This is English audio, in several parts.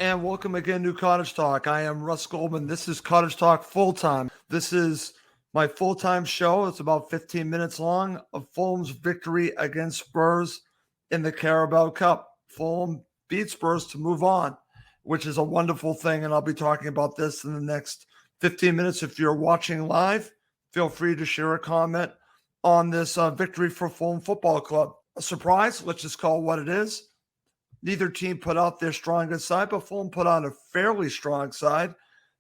And welcome again to Cottage Talk. I am Russ Goldman. This is Cottage Talk full time. This is my full time show. It's about 15 minutes long of Fulham's victory against Spurs in the Carabao Cup. Fulham beat Spurs to move on, which is a wonderful thing. And I'll be talking about this in the next 15 minutes. If you're watching live, feel free to share a comment on this victory for Fulham Football Club. A surprise, let's just call it what it is. Neither team put out their strongest side, but Fulham put on a fairly strong side.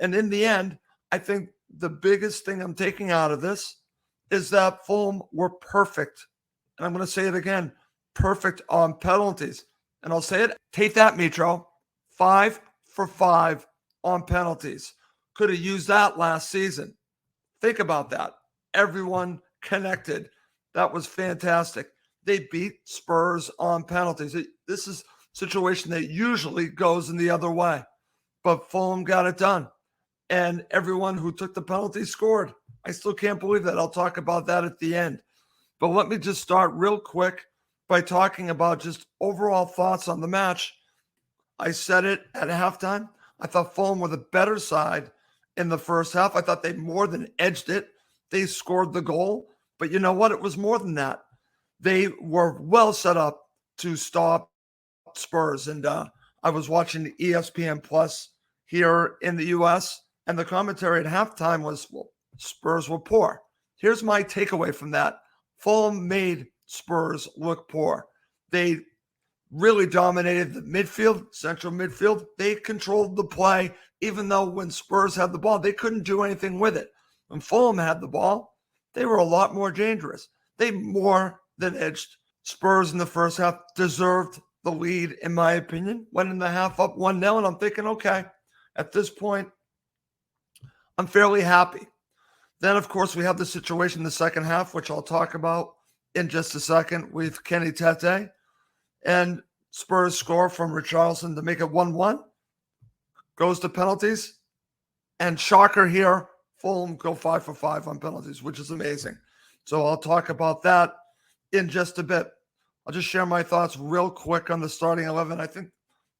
And in the end, I think the biggest thing I'm taking out of this is that Fulham were perfect. And I'm going to say it again, perfect on penalties. And I'll say it, take that, Mitro. 5 for 5 on penalties. Could have used that last season. Think about that. Everyone connected. That was fantastic. They beat Spurs on penalties. This is situation that usually goes in the other way. But Fulham got it done. And everyone who took the penalty scored. I still can't believe that. I'll talk about that at the end. But let me just start real quick by talking about just overall thoughts on the match. I said it at halftime. I thought Fulham were the better side in the first half. I thought they more than edged it. They scored the goal. But you know what? It was more than that. They were well set up to stop Spurs. And I was watching ESPN Plus here in the U.S., and the commentary at halftime was, well, Spurs were poor. Here's my takeaway from that. Fulham made Spurs look poor. They really dominated the midfield, central midfield. They controlled the play, even though when Spurs had the ball, they couldn't do anything with it. When Fulham had the ball, they were a lot more dangerous. They more than edged Spurs in the first half, deserved the lead, in my opinion. Went in the half up 1-0, and I'm thinking, okay, at this point, I'm fairly happy. Then, of course, we have the situation in the second half, which I'll talk about in just a second, with Kenny Tete. And Spurs score from Richarlison to make it 1-1. Goes to penalties. And shocker here, Fulham go 5 for 5 on penalties, which is amazing. So I'll talk about that in just a bit. I'll just share my thoughts real quick on the starting 11. I think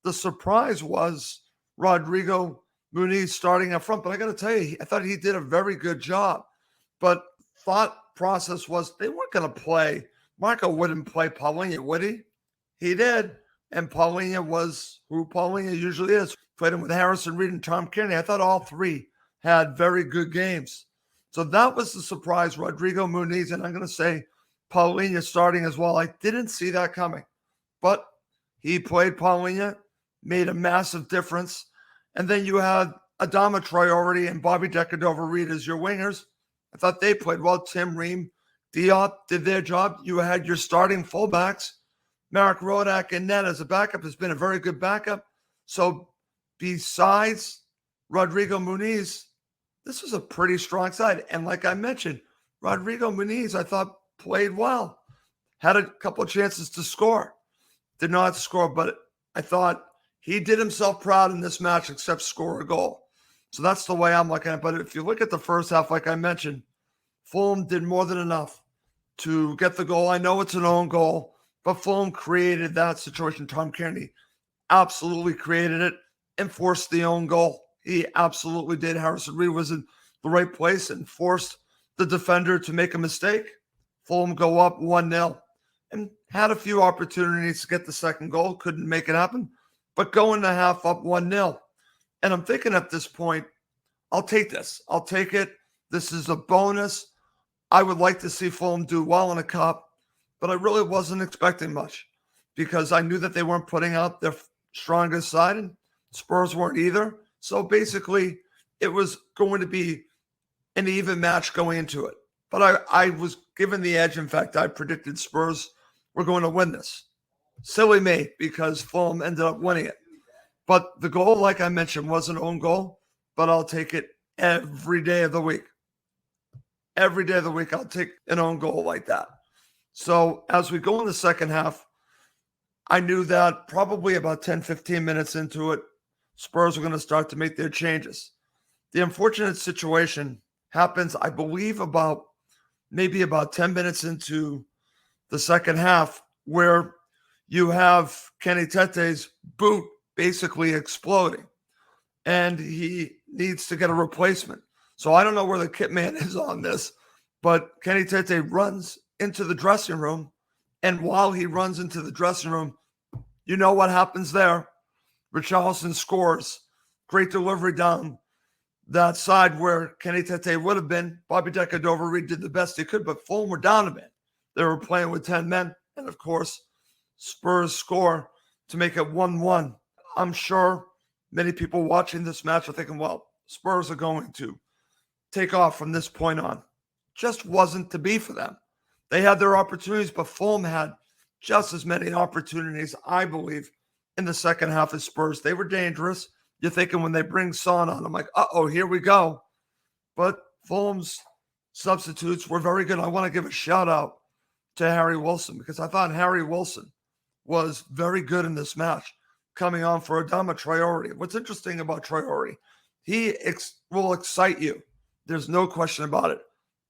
the surprise was Rodrigo Muniz starting up front, but I got to tell you, I thought he did a very good job. But thought process was they weren't going to play. Marco wouldn't play Paulinho, would he? He did. And Paulinho was who Paulinho usually is. Played him with Harrison Reed and Tom Kearney. I thought all three had very good games. So that was the surprise, Rodrigo Muniz. And I'm going to say Paulinho starting as well. I didn't see that coming. But he played Paulinho, made a massive difference. And then you had Adama Traore and Bobby Decordova-Reid as your wingers. I thought they played well. Tim Ream, Diop did their job. You had your starting fullbacks. Marek Rodak and Ned as a backup has been a very good backup. So besides Rodrigo Muniz, this was a pretty strong side. And like I mentioned, Rodrigo Muniz, I thought, played well. Had a couple of chances to score. Did not score, but I thought he did himself proud in this match except score a goal. So that's the way I'm looking at it. But if you look at the first half, like I mentioned, Fulham did more than enough to get the goal. I know it's an own goal, but Fulham created that situation. Tom Kearney absolutely created it and forced the own goal. He absolutely did. Harrison Reed was in the right place and forced the defender to make a mistake. Fulham go up 1-0 and had a few opportunities to get the second goal. Couldn't make it happen, but going to half up 1-0. And I'm thinking at this point, I'll take this. I'll take it. This is a bonus. I would like to see Fulham do well in a cup, but I really wasn't expecting much because I knew that they weren't putting out their strongest side and Spurs weren't either. So basically, it was going to be an even match going into it. But I was given the edge. In fact, I predicted Spurs were going to win this. Silly me, because Fulham ended up winning it. But the goal, like I mentioned, was an own goal, but I'll take it every day of the week. Every day of the week, I'll take an own goal like that. So as we go in the second half, I knew that probably about 10, 15 minutes into it, Spurs were going to start to make their changes. The unfortunate situation happens, I believe, maybe about 10 minutes into the second half, where you have Kenny Tete's boot basically exploding, and he needs to get a replacement. So I don't know where the kit man is on this, but Kenny Tete runs into the dressing room, and while he runs into the dressing room, you know what happens there. Richarlison scores. Great delivery down that side where Kenny Tete would have been. Bobby Decordova-Reid did the best he could, but Fulham were down a bit. They were playing with 10 men, and of course, Spurs score to make it 1-1. I'm sure many people watching this match are thinking, well, Spurs are going to take off from this point on. Just wasn't to be for them. They had their opportunities, but Fulham had just as many opportunities, I believe, in the second half of Spurs. They were dangerous. You're thinking when they bring Son on, I'm like, uh-oh, here we go. But Fulham's substitutes were very good. I want to give a shout out to Harry Wilson because I thought Harry Wilson was very good in this match coming on for Adama Traore. What's interesting about Traore, he will excite you. There's no question about it.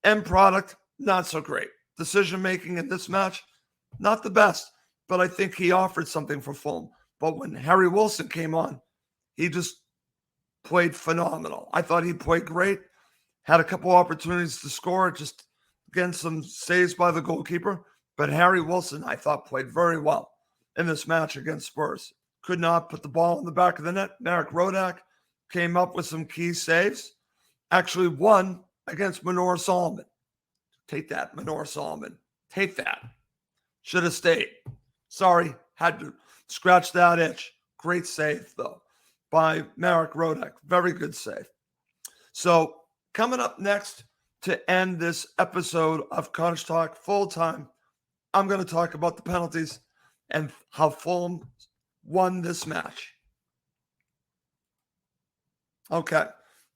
End product, not so great. Decision-making in this match, not the best, but I think he offered something for Fulham. But when Harry Wilson came on, he just played phenomenal. I thought he played great, had a couple opportunities to score, just again, some saves by the goalkeeper. But Harry Wilson, I thought, played very well in this match against Spurs. Could not put the ball in the back of the net. Marek Rodak came up with some key saves. Actually won against Manor Solomon. Take that, Manor Solomon. Take that. Should have stayed. Sorry, had to scratch that itch. Great save, though, by Marek Rodak. Very good save. So coming up next to end this episode of Cottage Talk full time, I'm going to talk about the penalties and how Fulham won this match. Okay,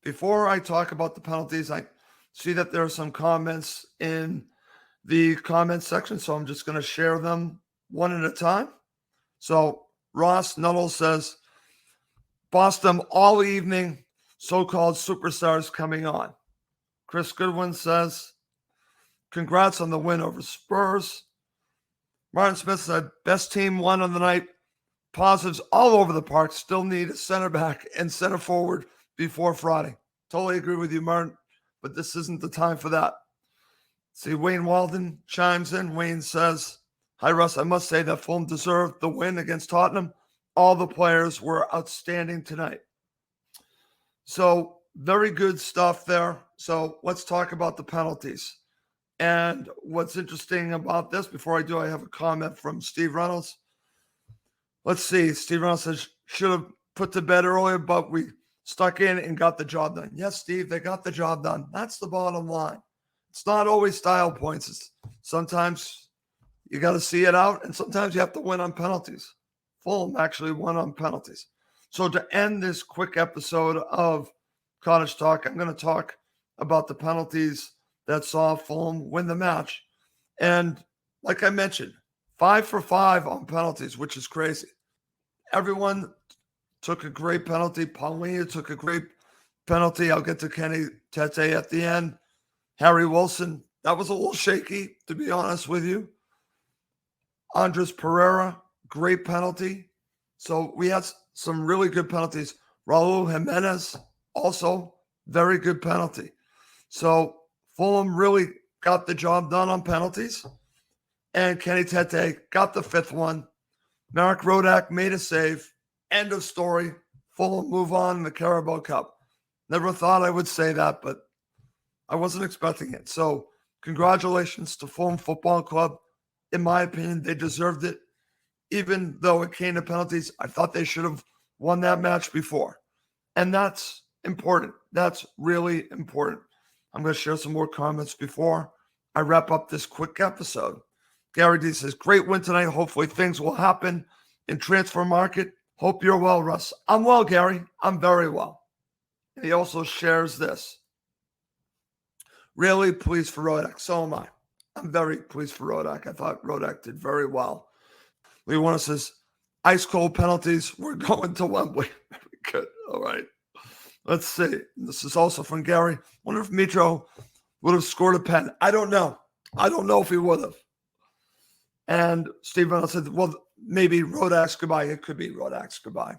before I talk about the penalties, I see that there are some comments in the comment section, so I'm just going to share them one at a time. So Ross Nuttall says, boss them all evening, so-called superstars coming on. Chris Goodwin says, congrats on the win over Spurs. Martin Smith said, best team won on the night. Positives all over the park. Still need a center back and center forward before Friday. Totally agree with you, Martin, but this isn't the time for that. See, Wayne Walden chimes in. Wayne says, hi, Russ. I must say that Fulham deserved the win against Tottenham. All the players were outstanding tonight. So very good stuff there. So let's talk about the penalties. And what's interesting about this, before I do, I have a comment from Steve Reynolds. Let's see. Steve Reynolds says, should have put to bed earlier, but we stuck in and got the job done. Yes, Steve, they got the job done. That's the bottom line. It's not always style points. Sometimes you got to see it out, and sometimes you have to win on penalties. Fulham actually won on penalties. So to end this quick episode of Cottage Talk, I'm going to talk about the penalties that saw Fulham win the match. And like I mentioned, 5 for 5 on penalties, which is crazy. Everyone took a great penalty. Paulina took a great penalty. I'll get to Kenny Tete at the end. Harry Wilson, that was a little shaky, to be honest with you. Andres Pereira, great penalty. So we had some really good penalties. Raul Jimenez, also very good penalty. So Fulham really got the job done on penalties. And Kenny Tete got the 5th one. Marek Rodak made a save. End of story. Fulham move on in the Carabao Cup. Never thought I would say that, but I wasn't expecting it. So congratulations to Fulham Football Club. In my opinion, they deserved it. Even though it came to penalties, I thought they should have won that match before. And that's important. That's really important. I'm going to share some more comments before I wrap up this quick episode. Gary D says, great win tonight. Hopefully things will happen in transfer market. Hope you're well, Russ. I'm well, Gary. I'm very well. And he also shares this. Really pleased for Rodak. So am I. I'm very pleased for Rodak. I thought Rodak did very well. Lee Warner says, ice cold penalties. We're going to Wembley. Very good. All right. Let's see. This is also from Gary. Wonder if Mitro would have scored a pen. I don't know. I don't know if he would have. And Steve Reynolds said, well, maybe Rodak's goodbye. It could be Rodak's goodbye.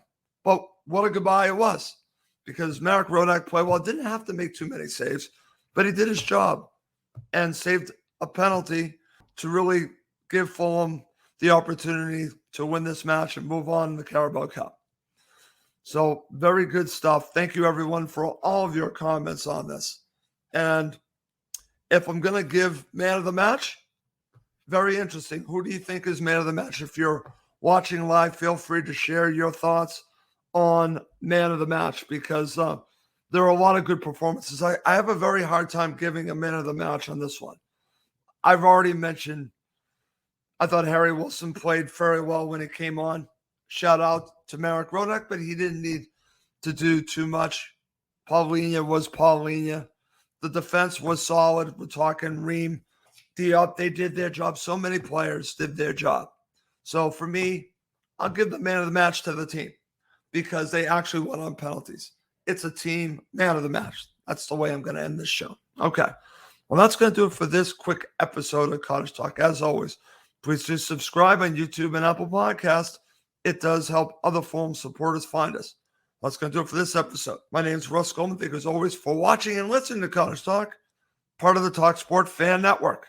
But what a goodbye it was, because Marek Rodak played well. Didn't have to make too many saves, but he did his job and saved a penalty to really give Fulham the opportunity to win this match and move on in the Carabao Cup. So very good stuff. Thank you, everyone, for all of your comments on this. And if I'm going to give man of the match, very interesting. Who do you think is man of the match? If you're watching live, feel free to share your thoughts on man of the match, because there are a lot of good performances. I have a very hard time giving a man of the match on this one. I've already mentioned I thought Harry Wilson played very well when he came on. Shout out to Marek Rodak, but he didn't need to do too much. Paulinho was Paulinho. The defense was solid. We're talking Ream, Diop. They did their job. So many players did their job. So for me, I'll give the man of the match to the team, because they actually won on penalties. It's a team man of the match. That's the way I'm going to end this show. Okay. Well, that's going to do it for this quick episode of Cottage Talk. As always, please do subscribe on YouTube and Apple Podcasts. It does help other Fulham supporters find us. That's going to do it for this episode. My name is Russ Goldman. Thank you, as always, for watching and listening to Cottage Talk, part of the talkSPORT Fan Network.